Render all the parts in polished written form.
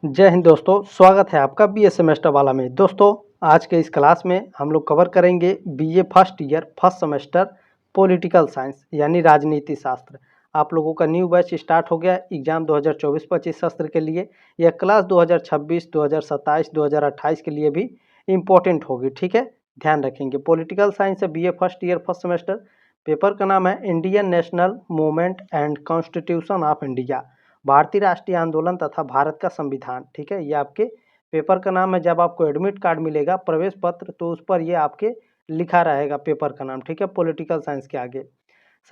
जय हिंद दोस्तों, स्वागत है आपका बीए सेमेस्टर वाला में। दोस्तों, आज के इस क्लास में हम लोग कवर करेंगे BA first year first semester political science यानी राजनीति शास्त्र। आप लोगों का न्यू बैच स्टार्ट हो गया एग्जाम 2024-25 सत्र के लिए। यह क्लास 2026, 2027, 2028 के लिए भी इम्पोर्टेंट होगी, ठीक है। ध्यान रखेंगे। पॉलिटिकल साइंस है BA first year first semester. Paper का नाम है Indian national movement and constitution of India, भारतीय राष्ट्रीय आंदोलन तथा भारत का संविधान, ठीक है। ये आपके पेपर का नाम है। जब आपको एडमिट कार्ड मिलेगा, प्रवेश पत्र, तो उस पर ये आपके लिखा रहेगा पेपर का नाम, ठीक है, पॉलिटिकल साइंस के आगे।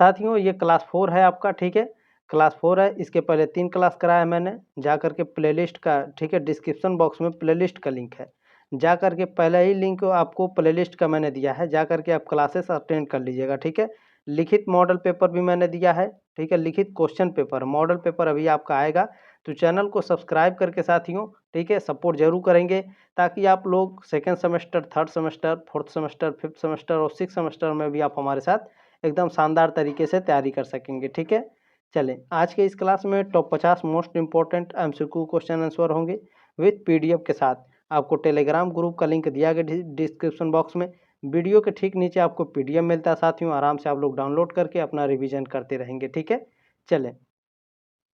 साथियों, ये क्लास 4 है आपका, ठीक है। क्लास 4 है। इसके पहले 3 क्लास कराया मैंने। जा करके प्लेलिस्ट का, ठीक है, डिस्क्रिप्शन बॉक्स में प्लेलिस्ट का लिंक है। जा करके पहले ही लिंक आपको प्लेलिस्ट का मैंने दिया है, जा करके आप क्लासेस अटेंड कर लीजिएगा, ठीक है। लिखित मॉडल पेपर भी मैंने दिया है, ठीक है। लिखित क्वेश्चन पेपर, मॉडल पेपर अभी आपका आएगा। तो चैनल को सब्सक्राइब करके साथियों, ठीक है, सपोर्ट जरूर करेंगे, ताकि आप लोग second semester, third semester, fourth semester, fifth semester और सिक्स सेमेस्टर में भी आप हमारे साथ एकदम शानदार तरीके से तैयारी कर सकेंगे, ठीक है। चलें, आज के इस क्लास में top 50 most important MCQ question answer होंगे विथ पीडीएफ के साथ। आपको टेलीग्राम ग्रुप का लिंक दिया गया डिस्क्रिप्शन बॉक्स में। वीडियो के ठीक नीचे आपको पीडीएफ मिलता है साथियों, आराम से आप लोग डाउनलोड करके अपना रिवीजन करते रहेंगे, ठीक है। चलें,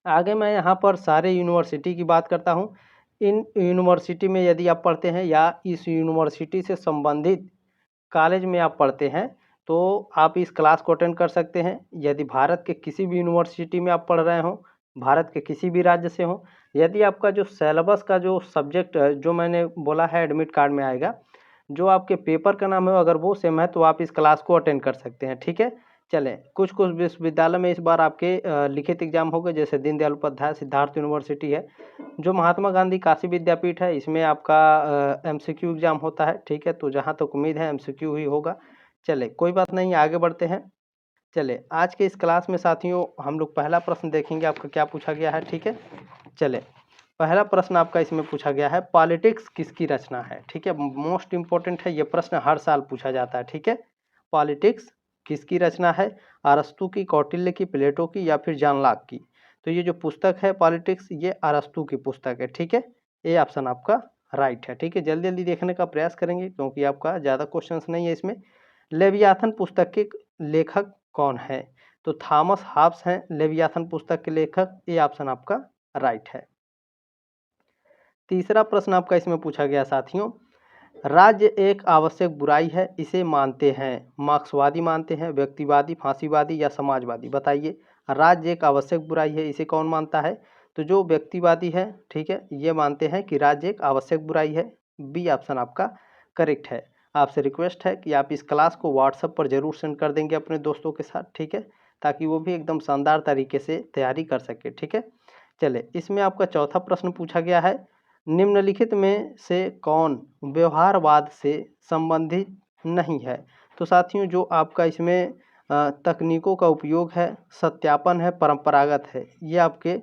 आगे मैं यहाँ पर सारे यूनिवर्सिटी की बात करता हूँ। इन यूनिवर्सिटी में यदि आप पढ़ते हैं या इस यूनिवर्सिटी से संबंधित कॉलेज में आप पढ़ते हैं, तो आप इस क्लास को अटेंड कर सकते हैं। यदि भारत के किसी भी यूनिवर्सिटी में आप पढ़ रहे हो, भारत के किसी भी राज्य से हो, यदि आपका जो सिलेबस का जो सब्जेक्ट जो मैंने बोला है एडमिट कार्ड में आएगा, जो आपके पेपर का नाम है, अगर वो सेम है तो आप इस क्लास को अटेंड कर सकते हैं, ठीक है। चलें, कुछ कुछ विश्वविद्यालय में इस बार आपके लिखित एग्जाम हो गए, जैसे दीनदयाल उपाध्याय सिद्धार्थ यूनिवर्सिटी है, जो महात्मा गांधी काशी विद्यापीठ है, इसमें आपका एमसीक्यू एग्जाम होता है, ठीक है। तो जहाँ तक उम्मीद है एमसीक्यू ही होगा। चले, कोई बात नहीं, आगे बढ़ते हैं। चले, आज के इस क्लास में साथियों हम लोग पहला प्रश्न देखेंगे आपका क्या पूछा गया है, ठीक है। चले, पहला प्रश्न आपका इसमें पूछा गया है, पॉलिटिक्स किसकी रचना है, ठीक है। मोस्ट इंपॉर्टेंट है, ये प्रश्न हर साल पूछा जाता है, ठीक है। पॉलिटिक्स किसकी रचना है? अरस्तु की, कौटिल्य की, प्लेटो की या फिर जॉन लॉक की? तो ये जो पुस्तक है पॉलिटिक्स, ये अरस्तु की पुस्तक है, ठीक है। ए ऑप्शन आपका राइट है, ठीक है। जल्दी जल्दी देखने का प्रयास करेंगे क्योंकि आपका ज़्यादा क्वेश्चंस नहीं है इसमें। लेवियाथन पुस्तक के लेखक कौन है? तो थॉमस हॉब्स हैं लेवियाथन पुस्तक के लेखक। ए ऑप्शन आपका राइट है। तीसरा प्रश्न आपका इसमें पूछा गया साथियों, राज्य एक आवश्यक बुराई है, इसे मानते हैं मार्क्सवादी मानते हैं, व्यक्तिवादी, फांसीवादी या समाजवादी? बताइए, राज्य एक आवश्यक बुराई है, इसे कौन मानता है? तो जो व्यक्तिवादी है, ठीक है, ये मानते हैं कि राज्य एक आवश्यक बुराई है। बी ऑप्शन आपका करेक्ट है। आपसे रिक्वेस्ट है कि आप इस क्लास को व्हाट्सएप पर जरूर सेंड कर देंगे अपने दोस्तों के साथ, ठीक है, ताकि वो भी एकदम शानदार तरीके से तैयारी कर सके, ठीक है। चले, इसमें आपका चौथा प्रश्न पूछा गया है, निम्नलिखित में से कौन व्यवहारवाद से संबंधित नहीं है? तो साथियों, जो आपका इसमें तकनीकों का उपयोग है, सत्यापन है, परंपरागत है, ये आपके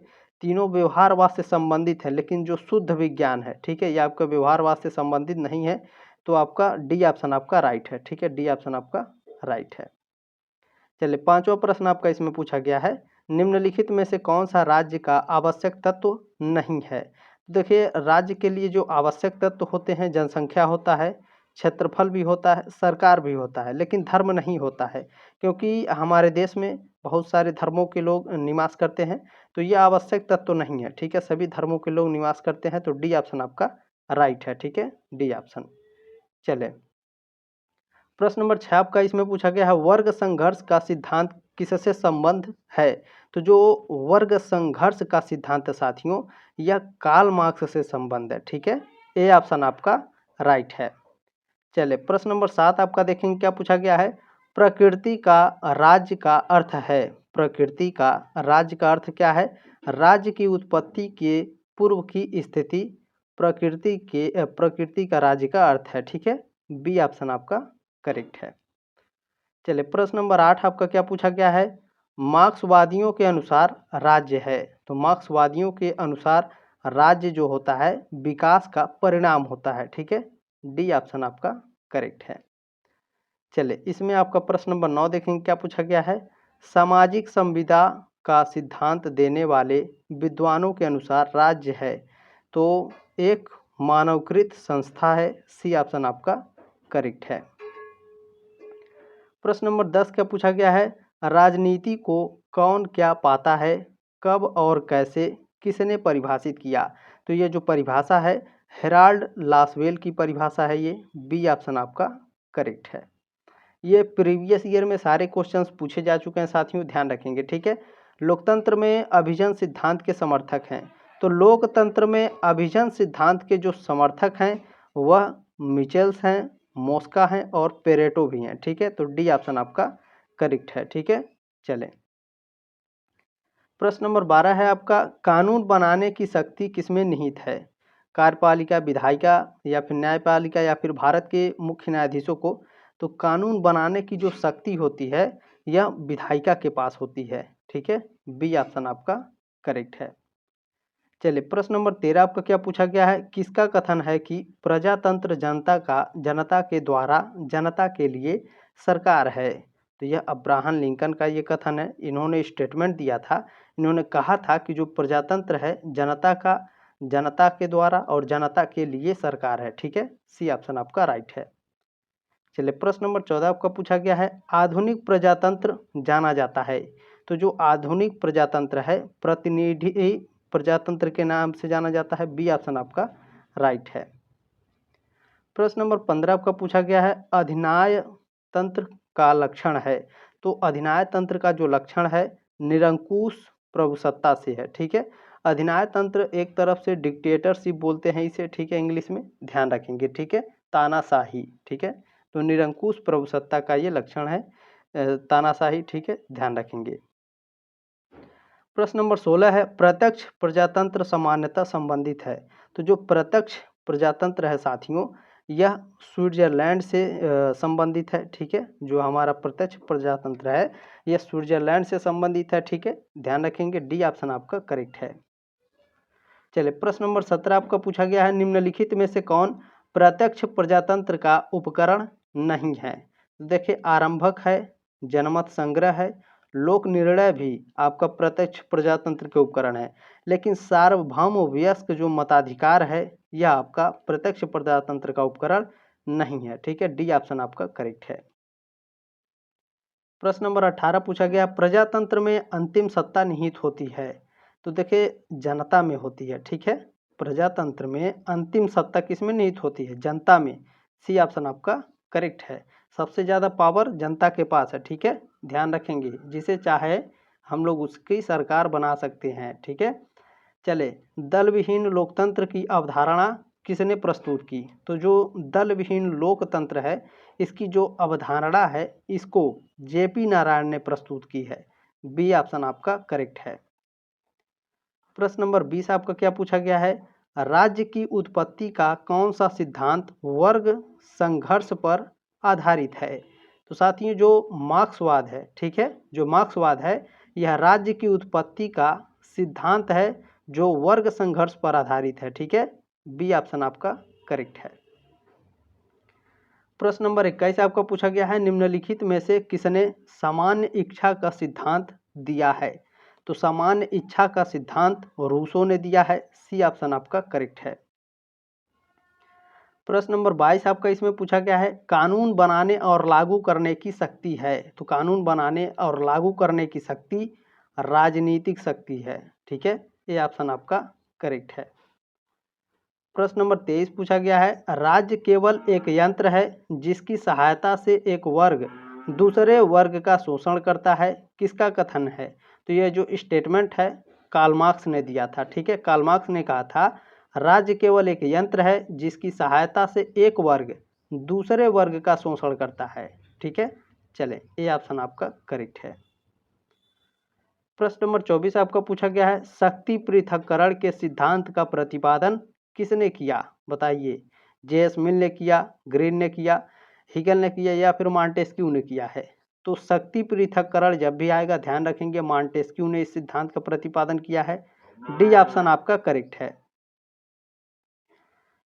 तीनों व्यवहारवाद से संबंधित है, लेकिन जो शुद्ध विज्ञान है, ठीक है, ये आपका व्यवहारवाद से संबंधित नहीं है। तो आपका डी ऑप्शन आपका राइट है, ठीक है, डी ऑप्शन आपका राइट है। चलिए, पांचवा प्रश्न आपका इसमें पूछा गया है, निम्नलिखित में से कौन सा राज्य का आवश्यक तत्व नहीं है? देखिए, राज्य के लिए जो आवश्यक तत्व होते हैं, जनसंख्या होता है, क्षेत्रफल भी होता है, सरकार भी होता है, लेकिन धर्म नहीं होता है, क्योंकि हमारे देश में बहुत सारे धर्मों के लोग निवास करते हैं। तो ये आवश्यक तत्व तो नहीं है, ठीक है, सभी धर्मों के लोग निवास करते हैं। तो डी ऑप्शन आपका राइट है, ठीक है, डी ऑप्शन। चले, प्रश्न नंबर 6 आपका इसमें पूछा गया है, वर्ग संघर्ष का सिद्धांत किससे संबंध है? तो जो वर्ग संघर्ष का सिद्धांत है साथियों, यह कार्ल मार्क्स से संबंध है, ठीक है। ए ऑप्शन आपका राइट है। चले, प्रश्न नंबर 7 आपका देखेंगे क्या पूछा गया है, प्रकृति का राज्य का अर्थ है? प्रकृति का राज्य का अर्थ क्या है? राज्य की उत्पत्ति के पूर्व की स्थिति प्रकृति का राज्य का अर्थ है, ठीक है। बी ऑप्शन आपका करेक्ट है। चलिए, प्रश्न नंबर 8 आपका क्या पूछा गया है, मार्क्सवादियों के अनुसार राज्य है? तो मार्क्सवादियों के अनुसार राज्य जो होता है विकास का परिणाम होता है, ठीक है, डी ऑप्शन आपका करेक्ट है। चलिए, इसमें आपका प्रश्न नंबर 9 देखेंगे क्या पूछा गया है, सामाजिक संविदा का सिद्धांत देने वाले विद्वानों के अनुसार राज्य है? तो एक मानवकृत संस्था है। सी ऑप्शन आपका करेक्ट है। प्रश्न नंबर 10 क्या पूछा गया है, राजनीति को कौन क्या पाता है, कब और कैसे, किसने परिभाषित किया। तो ये जो परिभाषा है हेराल्ड लासवेल की परिभाषा है ये। बी ऑप्शन आपका करेक्ट है। ये प्रीवियस ईयर में सारे क्वेश्चंस पूछे जा चुके हैं साथियों, ध्यान रखेंगे, ठीक है। लोकतंत्र में अभिजन सिद्धांत के समर्थक हैं। तो लोकतंत्र में अभिजन सिद्धांत के जो समर्थक हैं वह मिचेल्स हैं, मोस्का हैं और पेरेटो भी हैं, ठीक है। तो डी ऑप्शन आपका करेक्ट है, ठीक है। चलें, प्रश्न नंबर 12 है आपका, कानून बनाने की शक्ति किसमें निहित है। कार्यपालिका, विधायिका या फिर न्यायपालिका या फिर भारत के मुख्य न्यायाधीशों को। तो कानून बनाने की जो शक्ति होती है यह विधायिका के पास होती है, ठीक है। बी ऑप्शन आपका करेक्ट है। चलिए, प्रश्न नंबर 13 आपका क्या पूछा गया है, किसका कथन है कि प्रजातंत्र जनता के द्वारा जनता के लिए सरकार है। तो यह अब्राहम लिंकन का ये कथन है। इन्होंने स्टेटमेंट दिया था, इन्होंने कहा था कि जो प्रजातंत्र है जनता के द्वारा और जनता के लिए सरकार है, ठीक है। सी ऑप्शन आपका राइट है। चलिए, प्रश्न नंबर 14 आपका पूछा गया है, आधुनिक प्रजातंत्र जाना जाता है। तो जो आधुनिक प्रजातंत्र है प्रतिनिधि प्रजातंत्र के नाम से जाना जाता है। बी ऑप्शन आपका राइट है। प्रश्न नंबर 15 आपका पूछा गया है, अधिनाय तंत्र का लक्षण है। तो अधिनाय तंत्र का जो लक्षण है निरंकुश प्रभुसत्ता से है, ठीक है। अधिनाय तंत्र एक तरफ से डिक्टेटरशिप बोलते हैं इसे, ठीक है, इंग्लिश में ध्यान रखेंगे, ठीक है, तानाशाही, ठीक है। तो निरंकुश प्रभुसत्ता का ये लक्षण है तानाशाही, ठीक है, ध्यान रखेंगे। प्रश्न नंबर 16 है, प्रत्यक्ष प्रजातंत्र सामान्यतः संबंधित है। तो जो प्रत्यक्ष प्रजातंत्र है साथियों यह स्विट्जरलैंड से संबंधित है, ठीक है। जो हमारा प्रत्यक्ष प्रजातंत्र है यह स्विट्जरलैंड से संबंधित है, ठीक है, ध्यान रखेंगे। डी ऑप्शन आपका करेक्ट है। चलिए, प्रश्न नंबर 17 आपका पूछा गया है, निम्नलिखित में से कौन प्रत्यक्ष प्रजातंत्र का उपकरण नहीं है। देखिए, आरंभक है, जनमत संग्रह है, लोक निर्णय भी आपका प्रत्यक्ष प्रजातंत्र के उपकरण है, लेकिन सार्वभौम वयस्क जो मताधिकार है यह आपका प्रत्यक्ष प्रजातंत्र का उपकरण नहीं है, ठीक है। डी ऑप्शन आपका करेक्ट है। प्रश्न नंबर 18 पूछा गया, प्रजातंत्र में अंतिम सत्ता निहित होती है। तो देखिए, जनता में होती है, ठीक है। प्रजातंत्र में अंतिम सत्ता किसमें निहित होती है, जनता में। सी ऑप्शन आपका करेक्ट है। सबसे ज़्यादा पावर जनता के पास है, ठीक है, ध्यान रखेंगे। जिसे चाहे हम लोग उसकी सरकार बना सकते हैं, ठीक है। चले, दल विहीन लोकतंत्र की अवधारणा किसने प्रस्तुत की। तो जो दल विहीन लोकतंत्र है इसकी जो अवधारणा है इसको जेपी नारायण ने प्रस्तुत की है। बी ऑप्शन आपका करेक्ट है। प्रश्न नंबर 20 आपका क्या पूछा गया है, राज्य की उत्पत्ति का कौन सा सिद्धांत वर्ग संघर्ष पर आधारित है। तो साथियों जो मार्क्सवाद है, ठीक है, जो मार्क्सवाद है यह राज्य की उत्पत्ति का सिद्धांत है जो वर्ग संघर्ष पर आधारित है, ठीक है। बी ऑप्शन आपका करेक्ट है। प्रश्न नंबर 21 आपका पूछा गया है, निम्नलिखित में से किसने सामान्य इच्छा का सिद्धांत दिया है। तो सामान्य इच्छा का सिद्धांत रूसो ने दिया है। सी ऑप्शन आपका करेक्ट है। प्रश्न नंबर 22 आपका इसमें पूछा गया है, कानून बनाने और लागू करने की शक्ति है। तो कानून बनाने और लागू करने की शक्ति राजनीतिक शक्ति है, ठीक है, ये ऑप्शन आपका करेक्ट है। प्रश्न नंबर 23 पूछा गया है, राज्य केवल एक यंत्र है जिसकी सहायता से एक वर्ग दूसरे वर्ग का शोषण करता है, किसका कथन है। तो यह जो स्टेटमेंट है कार्ल मार्क्स ने दिया था, ठीक है। कार्ल मार्क्स ने कहा था राज्य केवल एक यंत्र है जिसकी सहायता से एक वर्ग दूसरे वर्ग का शोषण करता है, ठीक है। चले, ये ऑप्शन आपका करेक्ट है। प्रश्न नंबर 24 आपका पूछा गया है, शक्ति पृथक्करण के सिद्धांत का प्रतिपादन किसने किया, बताइए। जेएस मिल ने किया, ग्रीन ने किया, हिगल ने किया या फिर मॉन्टेस्क्यू ने किया है। तो शक्ति पृथक्करण जब भी आएगा ध्यान रखेंगे मॉन्टेस्क्यू ने इस सिद्धांत का प्रतिपादन किया है। डी ऑप्शन आपका करेक्ट है।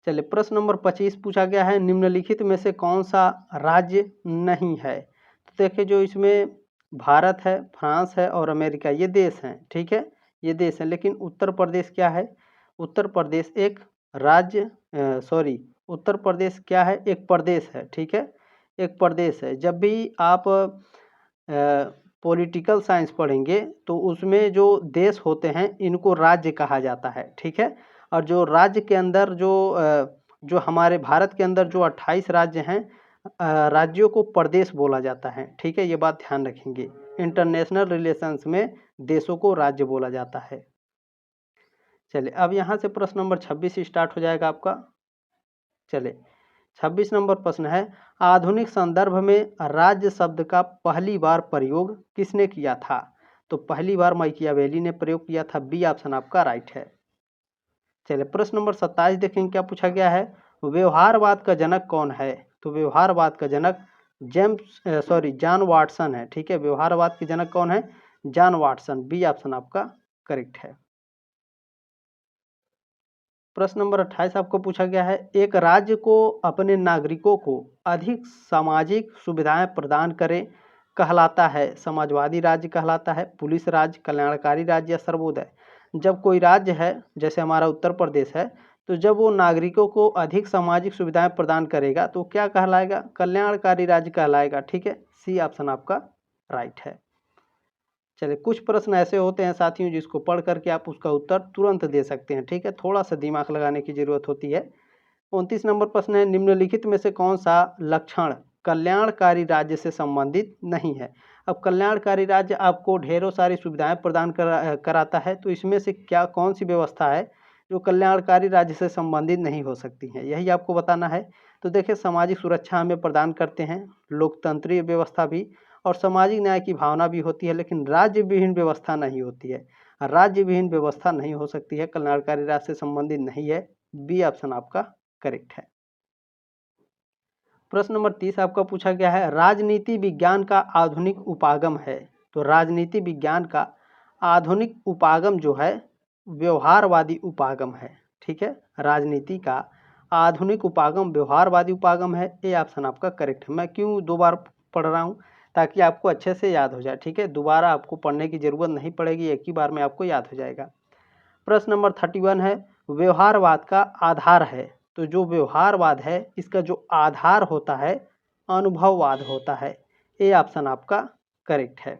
चलिए, प्रश्न नंबर 25 पूछा गया है, निम्नलिखित में से कौन सा राज्य नहीं है। तो देखिए, जो इसमें भारत है, फ्रांस है और अमेरिका ये देश हैं, ठीक है, ये देश हैं, लेकिन उत्तर प्रदेश क्या है, उत्तर प्रदेश एक राज्य उत्तर प्रदेश क्या है, एक प्रदेश है, ठीक है, एक प्रदेश है। जब भी आप पॉलिटिकल साइंस पढ़ेंगे तो उसमें जो देश होते हैं इनको राज्य कहा जाता है, ठीक है। और जो राज्य के अंदर जो हमारे भारत के अंदर जो 28 राज्य हैं, राज्यों को प्रदेश बोला जाता है, ठीक है, ये बात ध्यान रखेंगे। इंटरनेशनल रिलेशंस में देशों को राज्य बोला जाता है। चलिए अब यहाँ से प्रश्न नंबर 26 स्टार्ट हो जाएगा आपका। चलिए 26 नंबर प्रश्न है, आधुनिक संदर्भ में राज्य शब्द का पहली बार प्रयोग किसने किया था? तो पहली बार मैकियावेली ने प्रयोग किया था। बी ऑप्शन आपका राइट है। चलिए प्रश्न नंबर 27 देखेंगे क्या पूछा गया है, व्यवहारवाद का जनक कौन है? तो व्यवहारवाद का जनक जॉन वाटसन है, ठीक है। व्यवहारवाद के जनक कौन है? John Watson. बी ऑप्शन आपका करेक्ट है। प्रश्न नंबर 28 आपको पूछा गया है, एक राज्य को अपने नागरिकों को अधिक सामाजिक सुविधाएं प्रदान करे कहलाता है? समाजवादी राज्य कहलाता है, पुलिस राज्य, कल्याणकारी राज्य या सर्वोदय? जब कोई राज्य है जैसे हमारा उत्तर प्रदेश है, तो जब वो नागरिकों को अधिक सामाजिक सुविधाएं प्रदान करेगा तो क्या कहलाएगा? कल्याणकारी राज्य कहलाएगा, ठीक है। सी ऑप्शन आपका राइट है। चलिए कुछ प्रश्न ऐसे होते हैं साथियों जिसको पढ़ करके आप उसका उत्तर तुरंत दे सकते हैं, ठीक है, थोड़ा सा दिमाग लगाने की जरूरत होती है। 29 नंबर प्रश्न है, निम्नलिखित में से कौन सा लक्षण कल्याणकारी राज्य से संबंधित नहीं है? अब कल्याणकारी राज्य आपको ढेरों सारी सुविधाएं प्रदान कराता है, तो इसमें से क्या कौन सी व्यवस्था है जो कल्याणकारी राज्य से संबंधित नहीं हो सकती है, यही आपको बताना है। तो देखिए सामाजिक सुरक्षा हमें प्रदान करते हैं, लोकतंत्रीय व्यवस्था भी, और सामाजिक न्याय की भावना भी होती है, लेकिन राज्य विहीन व्यवस्था नहीं होती है। राज्य विहीन व्यवस्था नहीं हो सकती है, कल्याणकारी राज्य से संबंधित नहीं है। बी ऑप्शन आपका करेक्ट है। प्रश्न नंबर 30 आपका पूछा गया है, राजनीति विज्ञान का आधुनिक उपागम है? तो राजनीति विज्ञान का आधुनिक उपागम जो है व्यवहारवादी उपागम है, ठीक है। राजनीति का आधुनिक उपागम व्यवहारवादी उपागम है। ए ऑप्शन आपका करेक्ट है। मैं क्यों दो बार पढ़ रहा हूँ? ताकि आपको अच्छे से याद हो जाए, ठीक है, दोबारा आपको पढ़ने की जरूरत नहीं पड़ेगी, एक ही बार में आपको याद हो जाएगा। प्रश्न नंबर 31 है, व्यवहारवाद का आधार है? तो जो व्यवहारवाद है इसका जो आधार होता है अनुभववाद होता है। ए ऑप्शन आपका करेक्ट है।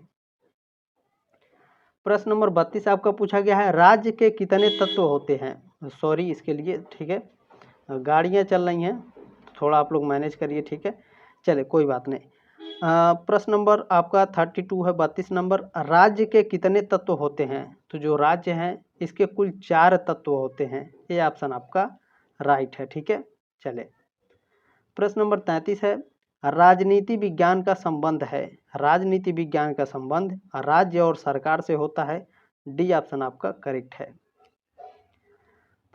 प्रश्न नंबर 32 आपका पूछा गया है, राज्य के कितने तत्व होते हैं? सॉरी इसके लिए, ठीक है, गाड़ियां चल रही हैं, थोड़ा आप लोग मैनेज करिए, ठीक है। चले कोई बात नहीं। प्रश्न नंबर आपका 32 है, 32 नंबर, राज्य के कितने तत्व होते हैं? तो जो राज्य हैं इसके कुल 4 तत्व होते हैं। ये ऑप्शन आपका राइट है, ठीक है। चले प्रश्न नंबर 33 है, राजनीति विज्ञान का संबंध है? राजनीति विज्ञान का संबंध राज्य और सरकार से होता है। डी ऑप्शन आपका करेक्ट है।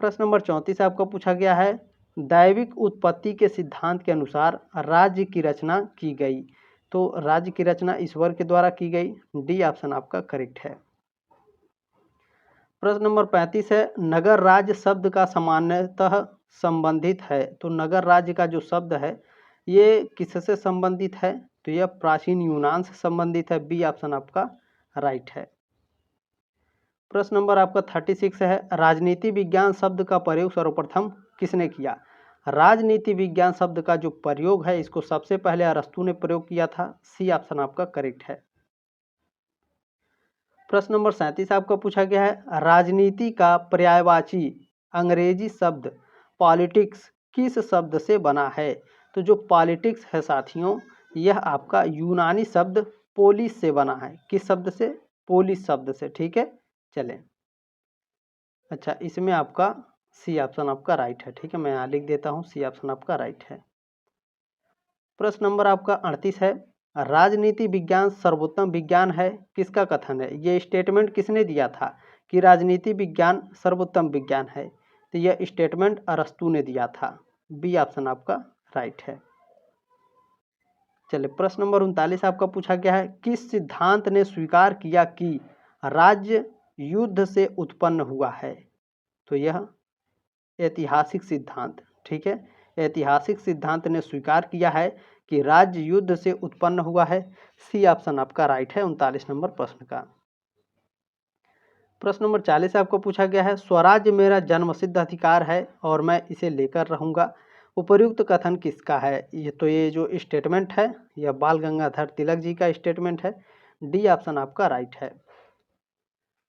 प्रश्न नंबर 34 आपका पूछा गया है, दैविक उत्पत्ति के सिद्धांत के अनुसार राज्य की रचना की गई? तो राज्य की रचना ईश्वर के द्वारा की गई। डी ऑप्शन आपका करेक्ट है। प्रश्न नंबर 35 है, नगर राज्य शब्द का सामान्यतः संबंधित है? तो नगर राज्य का जो शब्द है ये किससे संबंधित है? तो यह प्राचीन यूनान से संबंधित है। बी ऑप्शन आपका राइट है। प्रश्न नंबर आपका 36 है, राजनीति विज्ञान शब्द का प्रयोग सर्वप्रथम किसने किया? राजनीति विज्ञान शब्द का जो प्रयोग है इसको सबसे पहले अरस्तू ने प्रयोग किया था। सी ऑप्शन आपका करेक्ट है। प्रश्न नंबर 37 आपका पूछा गया है, राजनीति का पर्यायवाची अंग्रेजी शब्द पॉलिटिक्स किस शब्द से बना है? तो जो पॉलिटिक्स है साथियों यह आपका यूनानी शब्द पोलिस से बना है। किस शब्द से? पोलिस शब्द से, ठीक है। चलें, अच्छा इसमें आपका सी ऑप्शन आपका राइट है, ठीक है, मैं यहाँ लिख देता हूँ, सी ऑप्शन आपका राइट है। प्रश्न नंबर आपका 38 है, राजनीति विज्ञान सर्वोत्तम विज्ञान है? किसका कथन है? ये स्टेटमेंट किसने दिया था कि राजनीति विज्ञान सर्वोत्तम विज्ञान है? तो यह स्टेटमेंट अरस्तू ने दिया था। बी ऑप्शन आपका राइट है। चलिए प्रश्न नंबर 39 आपका पूछा गया है, किस सिद्धांत ने स्वीकार किया कि राज्य युद्ध से उत्पन्न हुआ है? तो यह ऐतिहासिक सिद्धांत, ठीक है, ऐतिहासिक सिद्धांत ने स्वीकार किया है कि राज्य युद्ध से उत्पन्न हुआ है। सी ऑप्शन आपका राइट है 39 नंबर प्रश्न का। प्रश्न नंबर 40 आपको पूछा गया है, स्वराज्य मेरा जन्मसिद्ध अधिकार है और मैं इसे लेकर रहूंगा। उपर्युक्त कथन किसका है? ये जो स्टेटमेंट है यह बाल गंगाधर तिलक जी का स्टेटमेंट है। डी ऑप्शन आपका राइट है।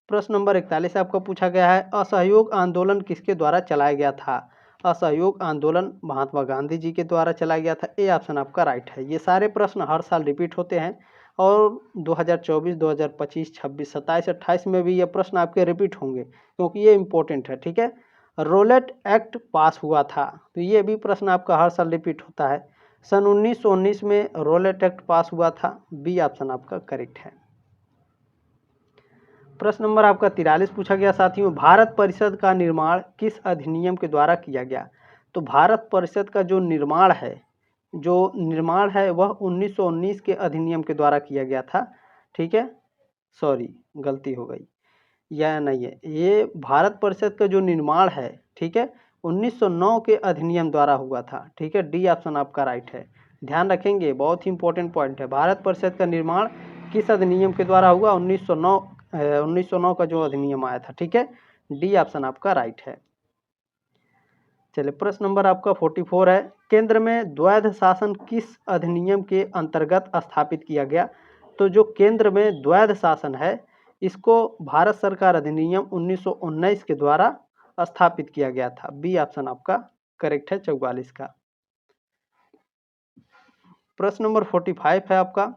प्रश्न नंबर 41 आपको पूछा गया है, असहयोग आंदोलन किसके द्वारा चलाया गया था? असहयोग आंदोलन महात्मा गांधी जी के द्वारा चलाया गया था। ए ऑप्शन आपका राइट है। ये सारे प्रश्न हर साल रिपीट होते हैं और 2024, 2025, 26, 27, 28 में भी ये प्रश्न आपके रिपीट होंगे क्योंकि ये इंपॉर्टेंट है। ठीक है, रोलेट एक्ट पास हुआ था, तो ये भी प्रश्न आपका हर साल रिपीट होता है। सन 1919 में रोलेट एक्ट पास हुआ था। बी ऑप्शन आपका करेक्ट है। प्रश्न नंबर आपका 43 पूछा गया साथियों, भारत परिषद का निर्माण किस अधिनियम के द्वारा किया गया? तो भारत परिषद का जो निर्माण है वह 1919 के अधिनियम के द्वारा किया गया था। ठीक है, सॉरी गलती हो गई, यह नहीं है, ये भारत परिषद का जो निर्माण है, ठीक है, 1909 के अधिनियम द्वारा हुआ था। ठीक है, डी ऑप्शन आपका राइट है। ध्यान रखेंगे, बहुत ही इंपॉर्टेंट पॉइंट है। भारत परिषद का निर्माण किस अधिनियम के द्वारा हुआ? 1909 का जो अधिनियम आया था। ठीक है, डी ऑप्शन आपका राइट है। चलिए, प्रश्न नंबर आपका 44 है, केंद्र में द्वैध शासन किस अधिनियम के अंतर्गत स्थापित किया गया? तो जो केंद्र में द्वैध शासन है इसको भारत सरकार अधिनियम 1919 के द्वारा स्थापित किया गया था। बी ऑप्शन आपका करेक्ट है 44 का। प्रश्न नंबर 45 है आपका,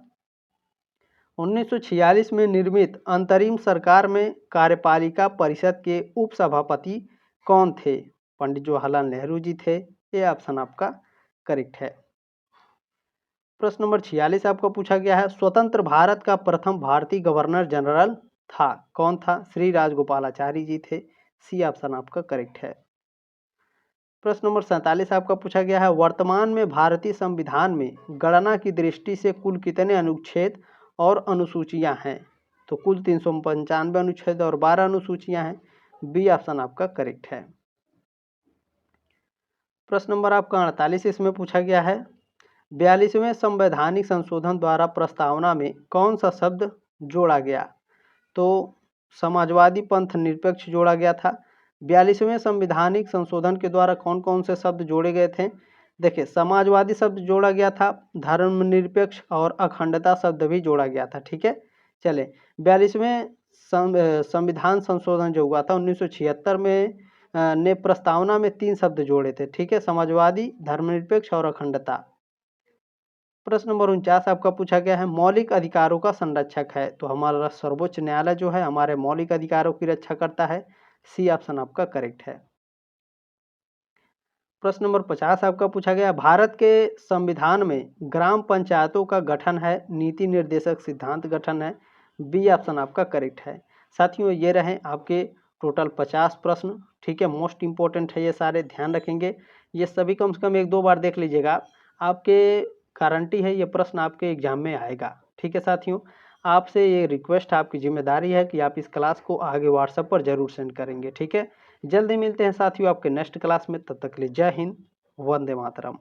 1946 में निर्मित अंतरिम सरकार में कार्यपालिका परिषद के उपसभापति कौन थे? पंडित जवाहरलाल नेहरू जी थे। ये ऑप्शन आपका करेक्ट है। प्रश्न नंबर 46 आपको पूछा गया है, स्वतंत्र भारत का प्रथम भारतीय गवर्नर जनरल था, कौन था? श्री राजगोपालाचारी जी थे। सी ऑप्शन आपका करेक्ट है। प्रश्न नंबर 47 आपका पूछा गया है, वर्तमान में भारतीय संविधान में गणना की दृष्टि से कुल कितने अनुच्छेद और अनुसूचियां हैं? तो कुल 395 अनुच्छेद और 12 अनुसूचियां हैं। बी ऑप्शन आपका करेक्ट है। प्रश्न नंबर आपका 48 इसमें पूछा गया है, 42वें संवैधानिक संशोधन द्वारा प्रस्तावना में कौन सा शब्द जोड़ा गया? तो समाजवादी पंथ निरपेक्ष जोड़ा गया था। 42वें संवैधानिक संशोधन के द्वारा कौन कौन से शब्द जोड़े गए थे? देखिए, समाजवादी शब्द जोड़ा गया था, धर्मनिरपेक्ष और अखंडता शब्द भी जोड़ा गया था। ठीक है, चले, 42वें संविधान संशोधन जो हुआ था 1976 में ने प्रस्तावना में 3 शब्द जोड़े थे। ठीक है, समाजवादी, धर्मनिरपेक्ष और अखंडता। प्रश्न नंबर 49 आपका पूछा गया है, मौलिक अधिकारों का संरक्षक है, तो हमारा सर्वोच्च न्यायालय जो है हमारे मौलिक अधिकारों की रक्षा करता है। सी ऑप्शन आपका करेक्ट है। प्रश्न नंबर 50 आपका पूछा गया, भारत के संविधान में ग्राम पंचायतों का गठन है, नीति निर्देशक सिद्धांत गठन है। बी ऑप्शन आपका करेक्ट है। साथियों, ये रहे आपके टोटल 50 प्रश्न। ठीक है, मोस्ट इंपॉर्टेंट है ये सारे, ध्यान रखेंगे। ये सभी कम से कम 1-2 बार देख लीजिएगा, आपके गारंटी है ये प्रश्न आपके एग्जाम में आएगा। ठीक है साथियों, आपसे ये रिक्वेस्ट, आपकी जिम्मेदारी है कि आप इस क्लास को आगे व्हाट्सएप पर जरूर सेंड करेंगे। ठीक है, जल्दी मिलते हैं साथियों आपके नेक्स्ट क्लास में। तब तक के लिए जय हिंद, वंदे मातरम।